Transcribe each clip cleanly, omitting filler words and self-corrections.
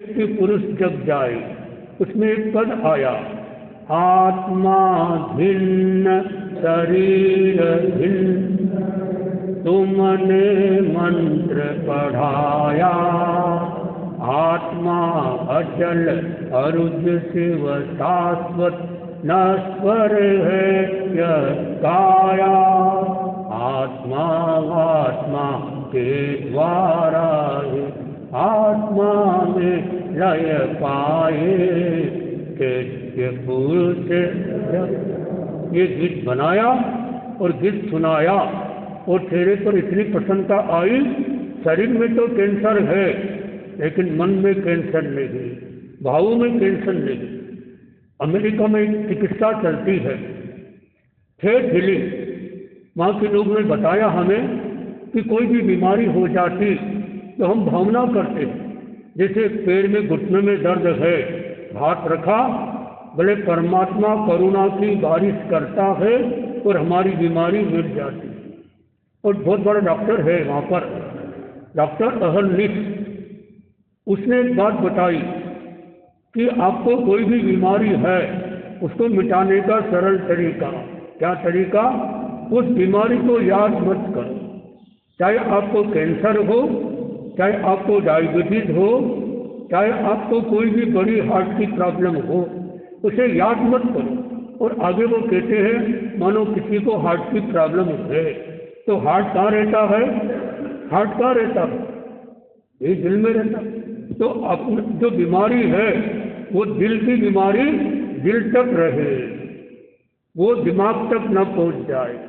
कि पुरुष जग जाए, उसमें एक पद आया, आत्मा भिन्न शरीर भिन्न, तुमने मंत्र पढ़ाया, आत्मा अचल अरुज शिव शाश्वत, नश्वर है यह काया, आत्मा आत्मा के द्वारा आत्मा में लय पाए, के पुरुष। ये गीत बनाया और गीत सुनाया और चेहरे पर इतनी प्रसन्नता आई। शरीर में तो कैंसर है लेकिन मन में कैंसर नहीं, भावों में कैंसर नहीं। अमेरिका में चिकित्सा चलती है, फेस हीलिंग। वहाँ के लोग ने बताया हमें कि कोई भी बीमारी हो जाती तो हम भावना करते हैं, जैसे पैर में घुटने में दर्द है, हाथ रखा, भले परमात्मा करुणा की बारिश करता है और हमारी बीमारी मिट जाती है। और बहुत बड़ा डॉक्टर है वहाँ पर, डॉक्टर अहलनिश, उसने एक बात बताई कि आपको कोई भी बीमारी है उसको मिटाने का सरल तरीका। क्या तरीका? उस बीमारी को याद मत करो, चाहे आपको कैंसर हो, चाहे आपको डायबिटीज हो, चाहे आपको कोई भी बड़ी हार्ट की प्रॉब्लम हो, उसे याद मत करो। और आगे वो कहते हैं, मानो किसी को हार्ट की प्रॉब्लम है तो हार्ट कहाँ रहता है? हार्ट कहाँ रहता है? ये दिल में रहता है। तो अपने जो बीमारी है वो दिल की बीमारी दिल तक रहे, वो दिमाग तक न पहुंच जाए।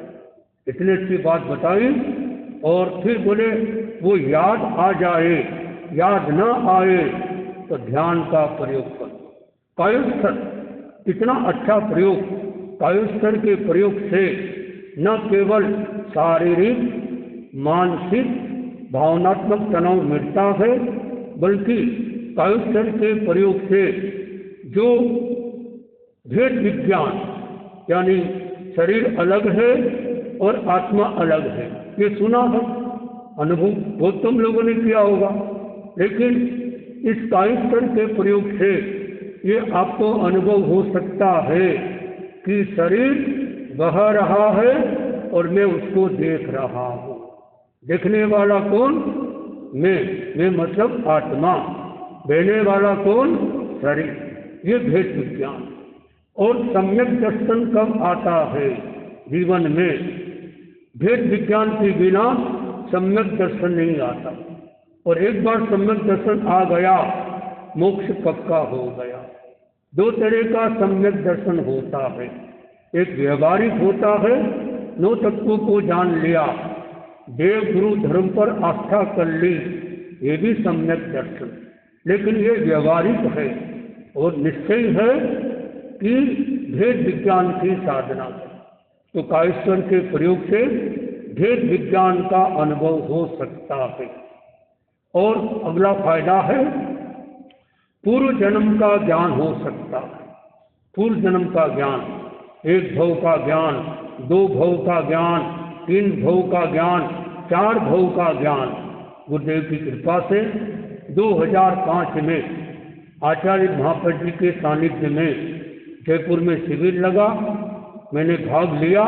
इतनी अच्छी बात बताई। और फिर बोले वो याद आ जाए, याद न आए तो ध्यान का प्रयोग करो। कायोस्तर इतना अच्छा प्रयोग, कायोस्तर के प्रयोग से न केवल शारीरिक मानसिक भावनात्मक तनाव मिटता है, बल्कि कायोस्तर के प्रयोग से जो भेद विज्ञान, यानी शरीर अलग है और आत्मा अलग है, ये सुना है, अनुभव बहुत कम लोगों ने किया होगा, लेकिन इस कायोस्तर के प्रयोग से ये आपको अनुभव हो सकता है कि शरीर बह रहा है और मैं उसको देख रहा हूँ। देखने वाला कौन? मैं मतलब आत्मा। बहने वाला कौन? शरीर। ये भेद विज्ञान। और सम्यक दर्शन कब आता है जीवन में? भेद विज्ञान के बिना सम्यक दर्शन नहीं आता। और एक बार सम्यक दर्शन आ गया, मोक्ष पक्का हो गया। दो तरह का सम्यक दर्शन होता है, एक व्यवहारिक होता है, 9 तत्वों को जान लिया, देव गुरु धर्म पर आस्था कर ली, ये भी सम्यक दर्शन। लेकिन ये व्यवहारिक है और निश्चय है कि भेद विज्ञान की साधना है। तो कायोस्तर के प्रयोग से भेद विज्ञान का अनुभव हो सकता है। और अगला फायदा है, पूर्व जन्म का ज्ञान हो सकता है। पूर्व जन्म का ज्ञान, 1 भव का ज्ञान, 2 भव का ज्ञान, 3 भव का ज्ञान, 4 भव का ज्ञान। गुरुदेव की कृपा से 2005 में आचार्य महापद जी के सानिध्य में जयपुर में शिविर लगा, मैंने भाग लिया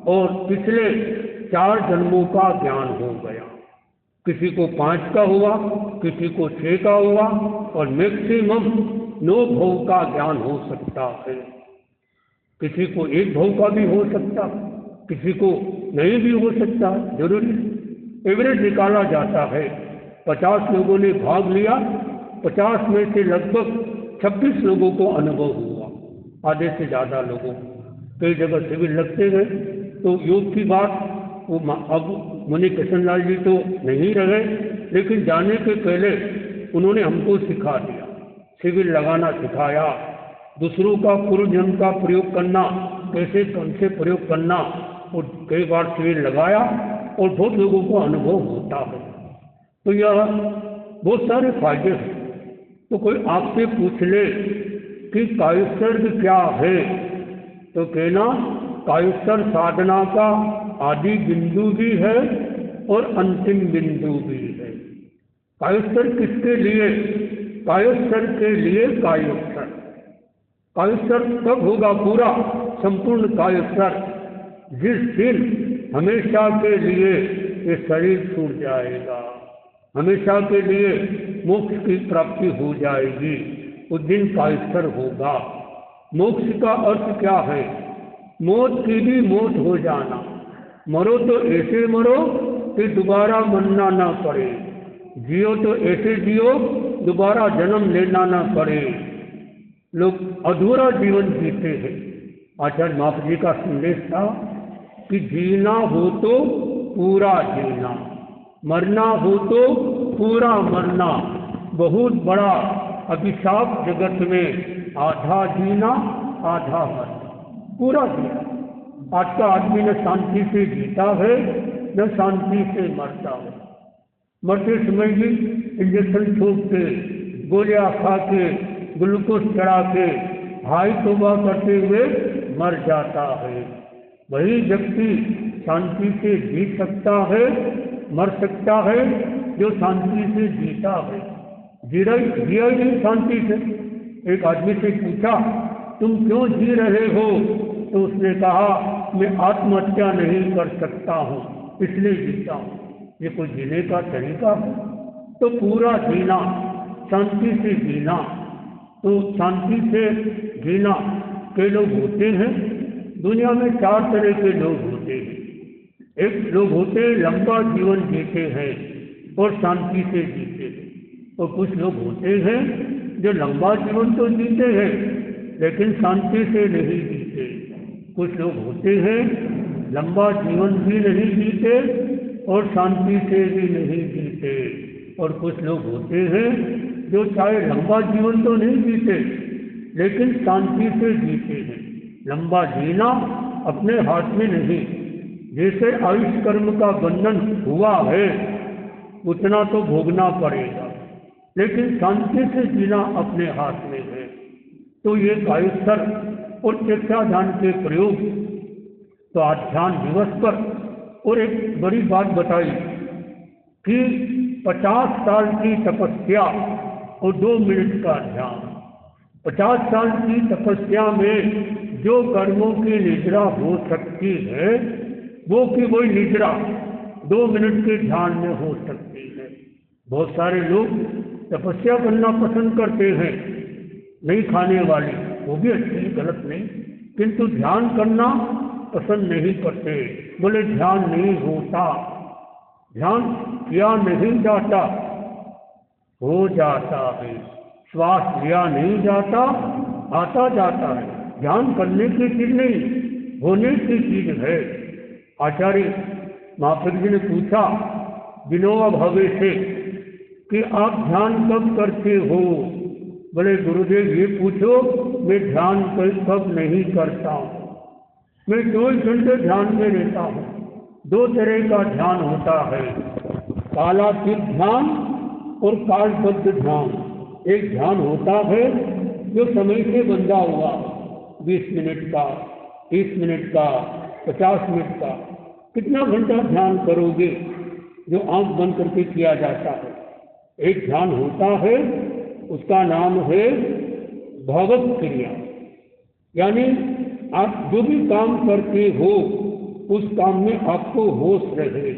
और पिछले 4 जन्मों का ज्ञान हो गया। किसी को 5 का हुआ, किसी को 6 का हुआ, और मैक्सिमम 9 भव का ज्ञान हो सकता है। किसी को 1 भव का भी हो सकता, किसी को नहीं भी हो सकता, जरूरी एवरेज निकाला जाता है। 50 लोगों ने भाग लिया, 50 में से लगभग 26 लोगों को अनुभव हुआ, आधे से ज़्यादा लोगों। कई जगह शिविर लगते गए। तो योग की बात वो अब मुनि कृष्णलाल जी तो नहीं रहे, लेकिन जाने के पहले उन्होंने हमको सिखा दिया, शिविर लगाना सिखाया, दूसरों का पूर्व जन्म का प्रयोग करना, कैसे कौन से प्रयोग करना। और कई बार शिविर लगाया और बहुत लोगों को अनुभव होता है। तो यह बहुत सारे फायदे हैं। तो कोई आपसे पूछ ले कि कायोस्तर क्या है, तो कहना कायोस्तर साधना का आदि बिंदु भी है और अंतिम बिंदु भी है। कायोस्तर किसके लिए? कायोत्सर के लिए कायोत्सर। कायोत्सर कब होगा पूरा संपूर्ण कायोत्सर? जिस दिन हमेशा के लिए ये शरीर छूट जाएगा, हमेशा के लिए मोक्ष की प्राप्ति हो जाएगी, उस दिन कायोत्सर होगा। मोक्ष का अर्थ क्या है? मौत की भी मौत हो जाना। मरो तो ऐसे मरो कि दोबारा मरना ना पड़े, जियो तो ऐसे जियो दोबारा जन्म लेना ना पड़े। लोग अधूरा जीवन जीते हैं। आचार्य महाप्रभु जी का संदेश था कि जीना हो तो पूरा जीना, मरना हो तो पूरा मरना। बहुत बड़ा अभिशाप जगत में, आधा जीना आधा मरना, पूरा जीना। आज का आदमी न शांति से जीता है न शांति से मरता है। मरते समय भी इंजेक्शन ठोक के, गोलियां खा के, ग्लूकोज चढ़ा के, हाई तौबा करते हुए मर जाता है। वही व्यक्ति शांति से जी सकता है, मर सकता है, जो शांति से जीता है। जिया ही नहीं शांति से। एक आदमी से पूछा, तुम क्यों जी रहे हो? तो उसने कहा, मैं आत्महत्या नहीं कर सकता हूँ इसलिए जीता हूँ। ये कोई जीने का तरीका है? तो पूरा जीना, शांति से जीना। तो शांति से जीना के लोग होते हैं दुनिया में, 4 तरह के लोग होते हैं। एक लोग होते हैं लंबा जीवन जीते हैं और शांति से जीते हैं, और कुछ लोग होते हैं जो लंबा जीवन तो जीते हैं लेकिन शांति से नहीं जीते। कुछ लोग होते हैं लंबा जीवन भी नहीं जीते और शांति से भी नहीं जीते, और कुछ लोग होते हैं जो चाहे लंबा जीवन तो नहीं जीते लेकिन शांति से जीते हैं। लंबा जीना अपने हाथ में नहीं। जैसे आयुष कर्म का बंधन हुआ है उतना तो भोगना पड़ेगा, लेकिन शांति से जीना अपने हाथ में है। तो ये कायोत्सर और चेष्टा ध्यान के प्रयोग। तो आज ध्यान दिवस पर और एक बड़ी बात बताई कि 50 साल की तपस्या और 2 मिनट का ध्यान। 50 साल की तपस्या में जो कर्मों की निद्रा हो सकती है वो की वही निद्रा 2 मिनट के ध्यान में हो सकती है। बहुत सारे लोग तपस्या करना पसंद करते हैं, नहीं खाने वाली, वो भी अच्छी, गलत नहीं, किंतु ध्यान करना पसंद नहीं करते। बोले ध्यान नहीं होता, ध्यान किया नहीं जाता, हो जाता है। श्वास लिया नहीं जाता, आता जाता है। ध्यान करने की चीज नहीं, होने की चीज है। आचार्य महाप्रभु जी ने पूछा विनोबा भावे से कि आप ध्यान कब करते हो? बोले गुरुदेव ये पूछो, मैं ध्यान कब नहीं करता हूँ। मैं 24 घंटे ध्यान में रहता हूँ। 2 तरह का ध्यान होता है, कालातीत ध्यान और कालबद्ध ध्यान। एक ध्यान होता है जो समय से बंधा हुआ, 20 मिनट का, 30 मिनट का, 50 मिनट का। कितना घंटा ध्यान करोगे? जो आंख बंद करके किया जाता है। एक ध्यान होता है, उसका नाम है भगवत क्रिया, यानी आप जो भी काम करते हो उस काम में आपको होश रहे।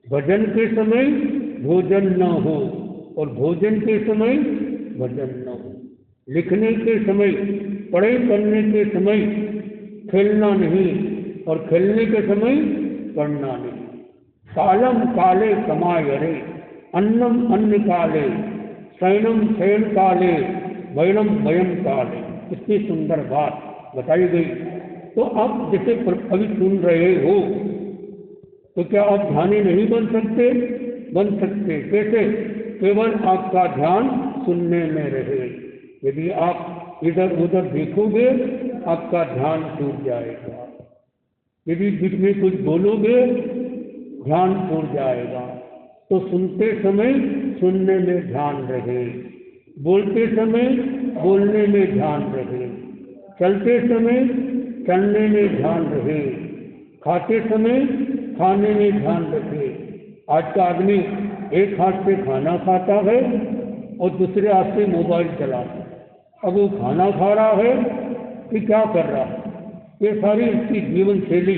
भजन के समय भोजन न हो और भोजन के समय भजन न हो। लिखने के समय, पढ़ाई करने के समय खेलना नहीं और खेलने के समय पढ़ना नहीं। कालम काले समायरे, अन्नम अन्न काले, शयनम शयन काले, वयनम वयन काले। इतनी सुंदर बात बताई गई। तो आप जैसे अभी सुन रहे हो, तो क्या आप ध्यानी नहीं बन सकते? बन सकते। कैसे? केवल आपका ध्यान सुनने में रहे। यदि आप इधर उधर देखोगे आपका ध्यान टूट जाएगा। यदि बीच में कुछ बोलोगे ध्यान टूट जाएगा। तो सुनते समय सुनने में ध्यान रहे, बोलते समय बोलने में ध्यान रहे, चलते समय चलने में ध्यान रहे, खाते समय खाने में ध्यान रखे। आज का आदमी एक हाथ से खाना खाता है, और दूसरे हाथ से मोबाइल चला रहा है। अब वो खाना खा रहा है कि क्या कर रहा है, ये सारी इसकी जीवन शैली।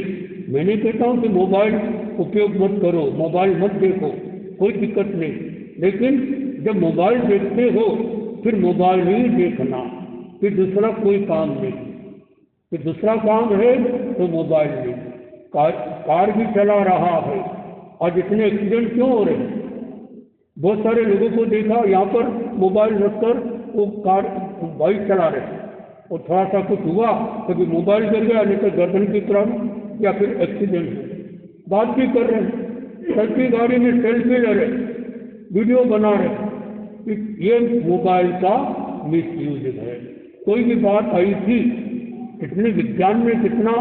मैं नहीं कहता हूँ कि मोबाइल उपयोग मत करो, मोबाइल मत देखो, कोई दिक्कत नहीं, लेकिन जब मोबाइल देखते हो फिर मोबाइल ही देखना, फिर दूसरा कोई काम नहीं। फिर दूसरा काम है तो मोबाइल नहीं। कार भी चला रहा है, आज इतने एक्सीडेंट क्यों हो रहे हैं? बहुत सारे लोगों को देखा यहाँ पर मोबाइल रखकर वो कार बाइक चला रहे हैं, और थोड़ा सा कुछ हुआ कभी मोबाइल गिर गया, नहीं तो गर्दन की तरफ, या फिर एक्सीडेंट हो। बात भी कर रहे हैं, चलती गाड़ी में सेल्फी ले रहे, वीडियो बना रहे, ये मोबाइल का मिसयूज है। कोई भी बात आई थी, इतने विज्ञान में कितना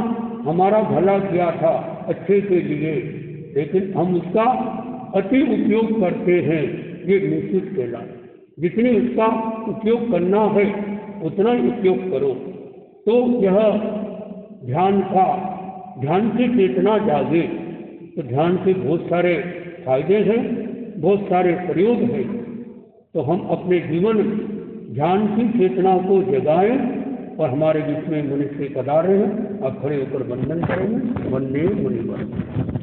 हमारा भला किया था अच्छे के लिए, लेकिन हम उसका अति उपयोग करते हैं, ये मिसयूज कहला। जितनी उसका उपयोग करना है उतना ही उपयोग करो, तो यह ध्यान की चेतना जागे। तो ध्यान से बहुत सारे फायदे हैं, बहुत सारे प्रयोग हैं। तो हम अपने जीवन में ध्यान की चेतना को जगाएं। और हमारे बीच में मनुष्य पधारे हैं, अब खड़े होकर वंदन करेंगे। वंदे मुनिवर।